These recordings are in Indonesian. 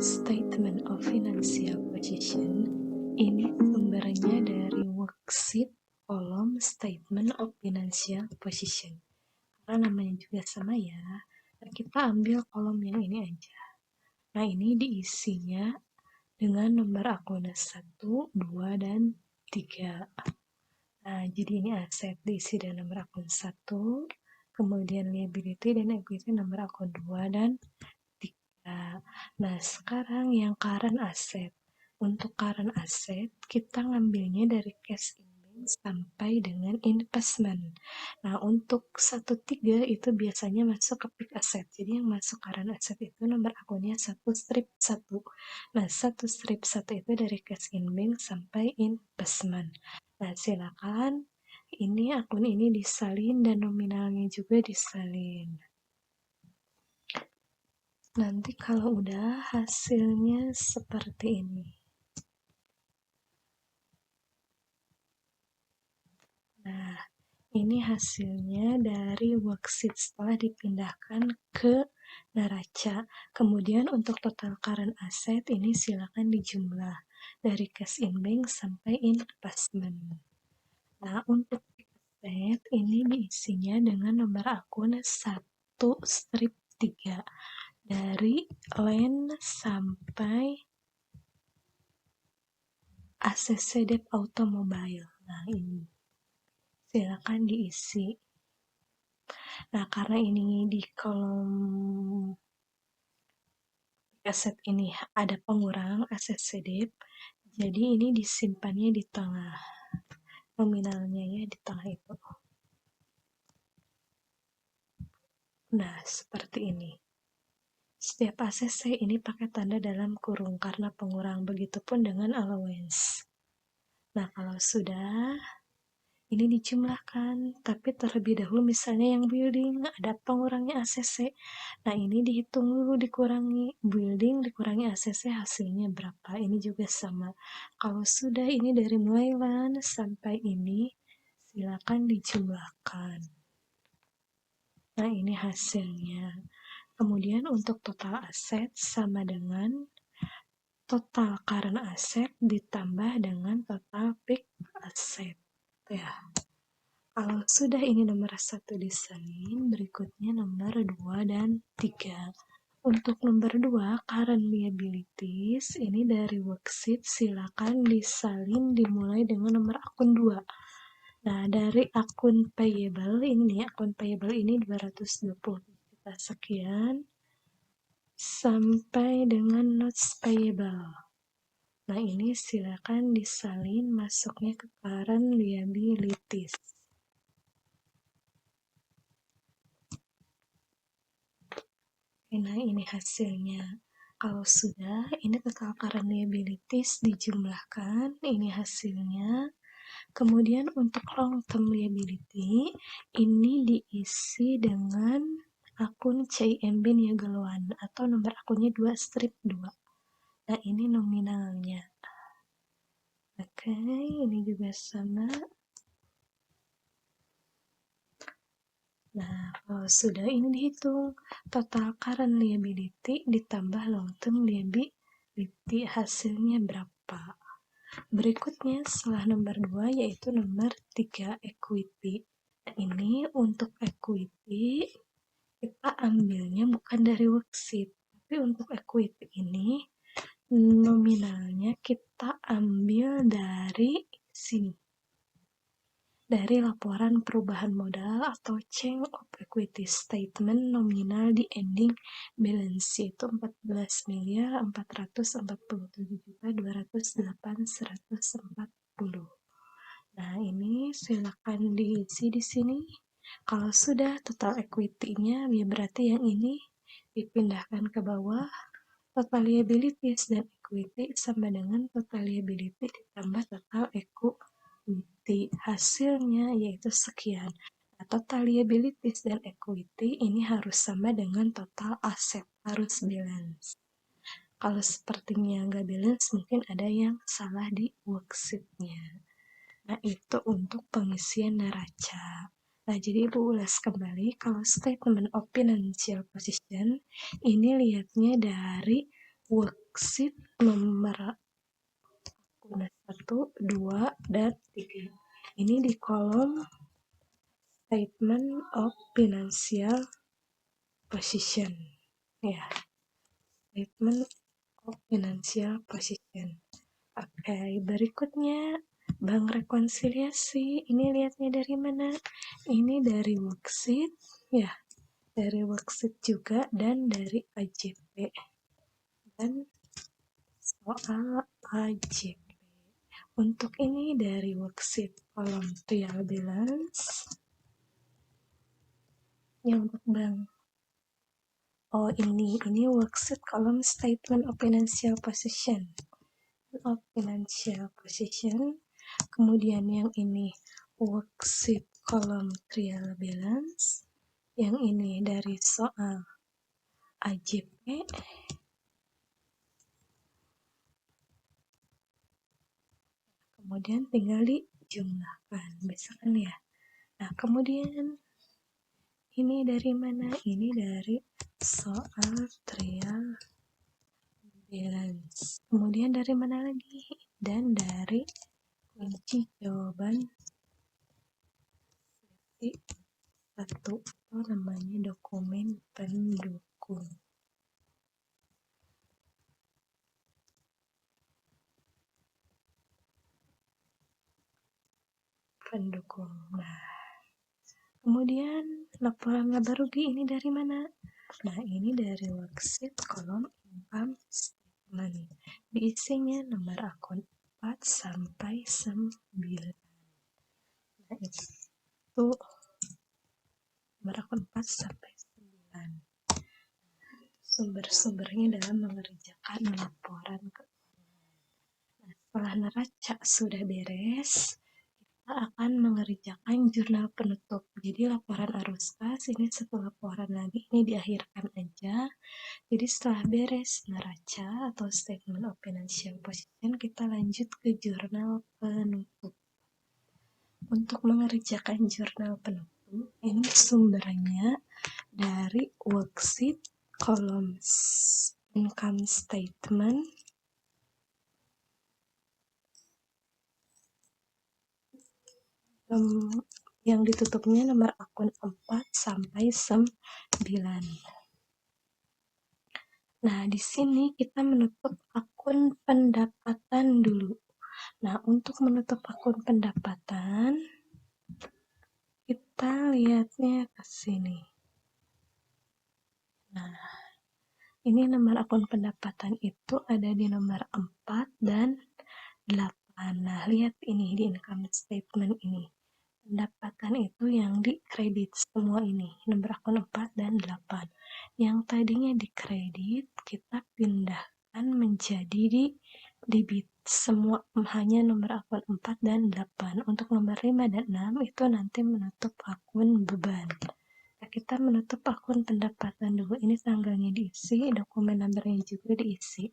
Statement of Financial Position ini sumbernya dari worksheet kolom Statement of Financial Position. Karena namanya juga sama ya, kita ambil kolom yang ini aja. Nah, ini diisinya dengan nomor akun 1, 2, dan 3. Nah, jadi ini aset diisi dengan nomor akun 1, kemudian liability dan equity nomor akun 2 dan 3. Nah, sekarang yang current asset. Untuk current asset, kita ngambilnya dari cash in bank sampai dengan investment. Nah, untuk 1-3 itu biasanya masuk ke peak asset. Jadi yang masuk current asset itu nomor akunnya 1/1. Nah, 1/1 itu dari cash in bank sampai investment. Nah, silakan. Ini akun ini disalin dan nominalnya juga disalin. Nanti kalau udah hasilnya seperti ini. Nah, ini hasilnya dari worksheet setelah dipindahkan ke neraca. Kemudian untuk total current asset ini silakan dijumlah dari cash in bank sampai investment. Nah, untuk asset ini diisinya dengan nomor akun 1/3 dari land sampai ACC Debt Automobile. Nah, ini silakan diisi. Nah, karena ini di kolom aset ini ada pengurang ACC Debt, jadi ini disimpannya di tengah. Nominalnya ya di tengah itu. Nah, seperti ini. Setiap ACC ini pakai tanda dalam kurung karena pengurang, begitupun dengan allowance. Nah, kalau sudah, ini dijumlahkan, tapi terlebih dahulu misalnya yang building ada pengurangnya ACC. Nah, ini dihitung dulu, dikurangi building, dikurangi ACC, hasilnya berapa. Ini juga sama. Kalau sudah ini dari mulai land sampai ini, silakan dijumlahkan. Nah, ini hasilnya. Kemudian untuk total aset sama dengan total current asset ditambah dengan total fixed asset. Ya. Kalau sudah ini nomor 1 disalin, berikutnya nomor 2 dan 3. Untuk nomor 2, current liabilities, ini dari worksheet silakan disalin dimulai dengan nomor akun 2. Nah, dari akun payable ini, akun payable ini 220 juta sekian, sampai dengan notes payable. Nah, ini silakan disalin masuknya ke current liabilities. Nah, ini hasilnya. Kalau sudah, ini total current liabilities dijumlahkan, ini hasilnya. Kemudian untuk long term liability, ini diisi dengan akun CIMB Niaga Loan atau nomor akunnya 2/2. Nah, ini nominalnya. Oke, ini juga sama. Nah, kalau sudah ini dihitung, total current liability ditambah long term liability, hasilnya berapa? Berikutnya setelah nomor 2 yaitu nomor 3, equity. Nah, ini untuk equity kita ambilnya bukan dari worksheet, tapi untuk equity ini nominalnya kita ambil dari sini. Dari laporan perubahan modal atau change of equity statement nominal di ending balance itu 14.447.208.140. Nah, ini silakan diisi di sini. Kalau sudah total equity-nya, ya berarti yang ini dipindahkan ke bawah. Total liabilities dan equity sama dengan total liability ditambah total equity. Hasilnya yaitu sekian. Nah, total liabilities dan equity ini harus sama dengan total aset, harus balance. Kalau sepertinya nggak balance, mungkin ada yang salah di worksheet-nya. Nah, itu untuk pengisian neraca. Nah, jadi Ibu ulas kembali, kalau statement of financial position, ini lihatnya dari work worksheet nomor akun 1, 2, dan 3. Ini di kolom statement of financial position. Ya, statement of financial position. Oke, berikutnya bank rekonsiliasi. Ini lihatnya dari mana? Ini dari worksheet, ya, dari worksheet juga dan dari AJP. Dan soal AJP. Untuk ini dari worksheet kolom trial balance. Yang untuk bank. Oh, ini worksheet kolom statement of financial position. Kemudian yang ini worksheet kolom trial balance, yang ini dari soal AJP, kemudian tinggal dijumlahkan, misalkan ya. Nah, kemudian ini dari mana? Ini dari soal trial balance. Kemudian dari mana lagi? Dan dari kunci jawaban satu, itu namanya dokumen pendukung. Nah, kemudian laporan laba rugi ini dari mana? Nah, ini dari worksheet kolom income statement. Diisinya nomor akun 4 sampai 9. Nah, itu nomor akun 4 sampai 9. Sumber-sumbernya dalam mengerjakan laporan keuangan. Nah, setelah neraca sudah beres, kita akan mengerjakan jurnal penutup. Jadi laporan arus kas ini satu laporan lagi, ini diakhirkan aja. Jadi setelah beres neraca atau statement of financial position, kita lanjut ke jurnal penutup. Untuk mengerjakan jurnal penutup, ini sumbernya dari worksheet kolom income statement, yang ditutupnya nomor akun 4 sampai 9. Nah, di sini kita menutup akun pendapatan dulu. Nah, untuk menutup akun pendapatan, kita lihatnya ke sini. Nah, ini nomor akun pendapatan itu ada di nomor 4 dan 8. Nah, lihat ini di income statement ini. Pendapatan itu yang dikredit semua ini, nomor akun 4 dan 8. Yang tadinya dikredit, kita pindahkan menjadi di debit. Semua hanya nomor akun 4 dan 8. Untuk nomor 5 dan 6 itu nanti menutup akun beban. Nah, kita menutup akun pendapatan dulu. Ini tanggalnya diisi, dokumen numbernya juga diisi.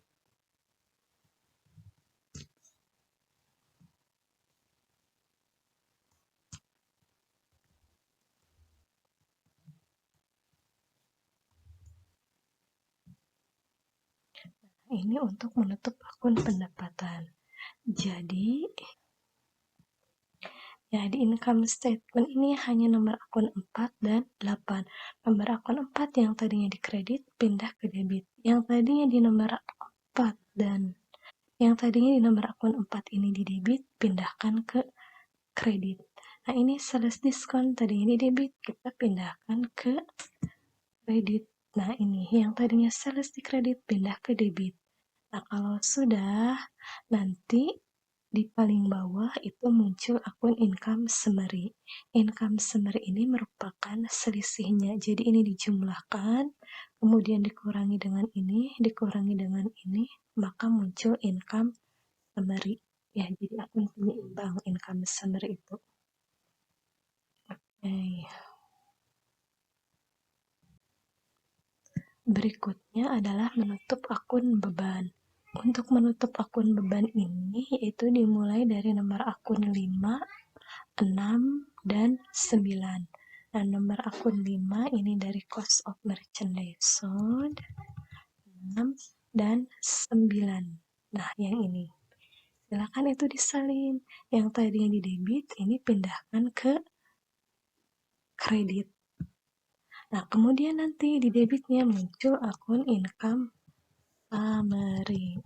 Ini untuk menutup akun pendapatan. Jadi, ya, di income statement ini hanya nomor akun 4 dan 8. Nomor akun 4 yang tadinya dikredit pindah ke debit. Yang tadinya di nomor 4 dan yang tadinya di nomor akun 4 ini di debit, pindahkan ke kredit. Nah, ini sales diskon tadinya di debit, kita pindahkan ke kredit. Nah, ini yang tadinya sales di kredit pindah ke debit. Nah, kalau sudah, nanti di paling bawah itu muncul akun income summary. Income summary ini merupakan selisihnya. Jadi ini dijumlahkan, kemudian dikurangi dengan ini, dikurangi dengan ini, maka muncul income summary. Ya, jadi akun penyeimbang income summary itu. Oke. Berikutnya adalah menutup akun beban. Untuk menutup akun beban ini yaitu dimulai dari nomor akun 5, 6, dan 9. Nah, nomor akun 5 ini dari cost of merchandise sold, 6 dan 9. Nah, yang ini. Silakan itu disalin. Yang tadinya di debit, ini pindahkan ke kredit. Nah, kemudian nanti di debitnya muncul akun income summary.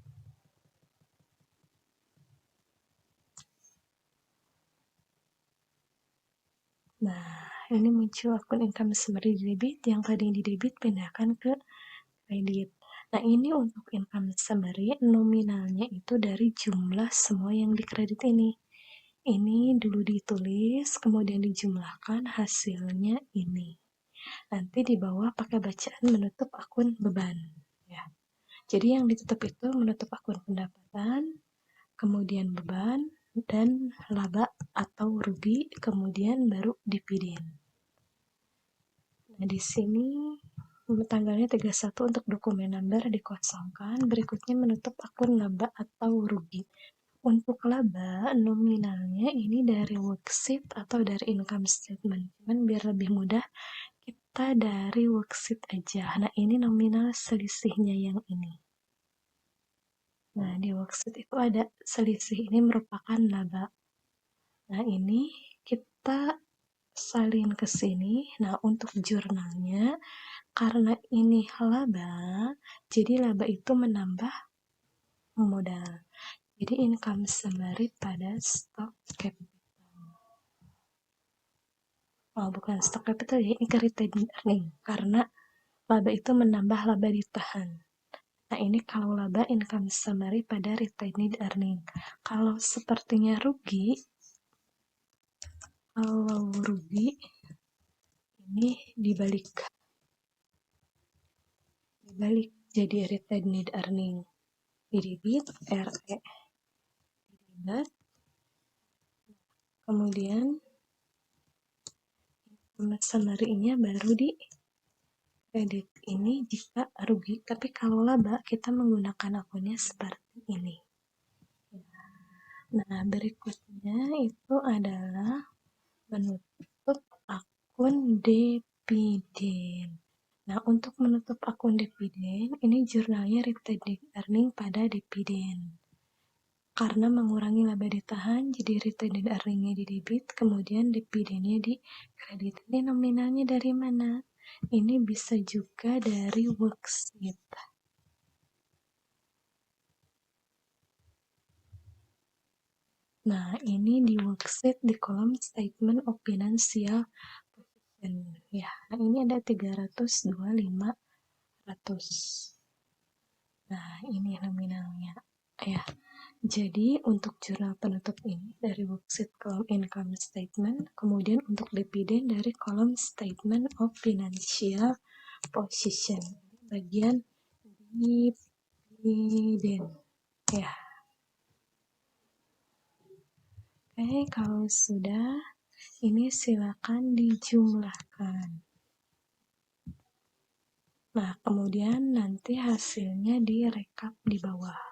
Nah, ini muncul akun income summary di debit, yang tadinya di debit pindahkan ke kredit. Nah, ini untuk income summary nominalnya itu dari jumlah semua yang dikredit ini. Ini dulu ditulis, kemudian dijumlahkan, hasilnya ini. Nanti di bawah pakai bacaan menutup akun beban. Ya. Jadi yang ditutup itu menutup akun pendapatan, kemudian beban, dan laba atau rugi, kemudian baru dividen. Nah, di sini tanggalnya 31 untuk dokumen number dikosongkan, berikutnya menutup akun laba atau rugi. Untuk laba nominalnya ini dari worksheet atau dari income statement. Cuman biar lebih mudah kita dari worksheet aja. Nah, ini nominal selisihnya yang ini. Nah, di worksheet itu ada selisih ini merupakan laba. Nah, ini kita salin ke sini. Nah, untuk jurnalnya karena ini laba, jadi laba itu menambah modal. Jadi income summary pada stock capital. Oh, bukan stock capital ya, ini retained earning. Karena laba itu menambah laba ditahan. Nah, ini kalau laba income summary pada retained earning. Kalau sepertinya rugi, ini dibalik jadi retained earning. Di debit RE debit, kemudian summary-nya baru di kredit. Ini jika rugi, tapi kalau laba kita menggunakan akunnya seperti ini. Nah, berikutnya itu adalah menutup akun dividen. Nah, untuk menutup akun dividen, ini jurnalnya retained earning pada dividen. Karena mengurangi laba ditahan, jadi retained earning-nya di debit, kemudian dividennya di kredit. Ini nominalnya dari mana? Ini bisa juga dari worksheet. Nah, ini di worksheet di kolom statement of financial position. Ya, nah ini ada 325.000. Nah, ini nominalnya. Ya, jadi untuk jurnal penutup ini dari worksheet kolom income statement, kemudian untuk dividen dari kolom statement of financial position, bagian dividen. Ya. Oke, kalau sudah, ini silakan dijumlahkan. Nah, kemudian nanti hasilnya direkap di bawah.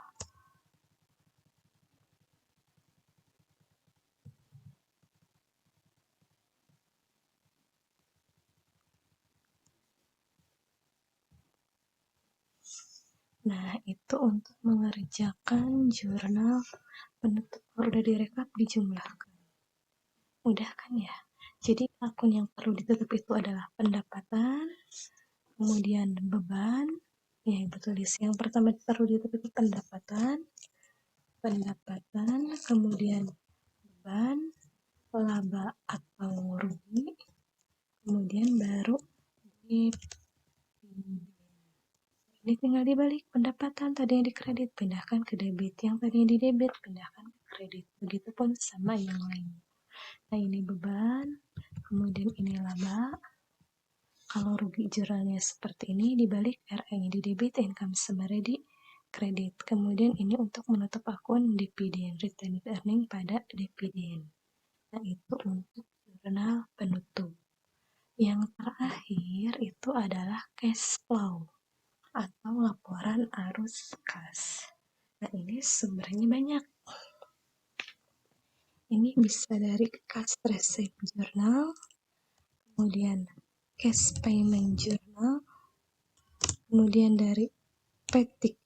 Nah, itu untuk mengerjakan jurnal penutup. Kalau udah direkap, dijumlahkan. Mudah kan ya? Jadi akun yang perlu ditutup itu adalah pendapatan, kemudian beban. Ya, ibu tulis. Yang pertama perlu ditutup itu pendapatan, kemudian beban, laba atau rugi, kemudian baru ini tinggal dibalik. Pendapatan tadi yang dikredit pindahkan ke debit, yang tadinya di debit pindahkan ke kredit. Begitupun sama yang lain. Nah, ini beban, kemudian ini laba. Kalau rugi jurnalnya seperti ini, dibalik RE-nya di debit, income summary di kredit. Kemudian ini untuk menutup akun dividen, retained earning pada dividen. Nah, itu untuk jurnal penutup. Yang terakhir itu adalah cash flow atau laporan arus kas. Nah, ini sumbernya banyak. Ini bisa dari cash receipt journal, kemudian cash payment journal, kemudian dari petty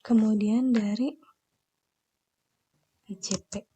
kemudian dari PJP.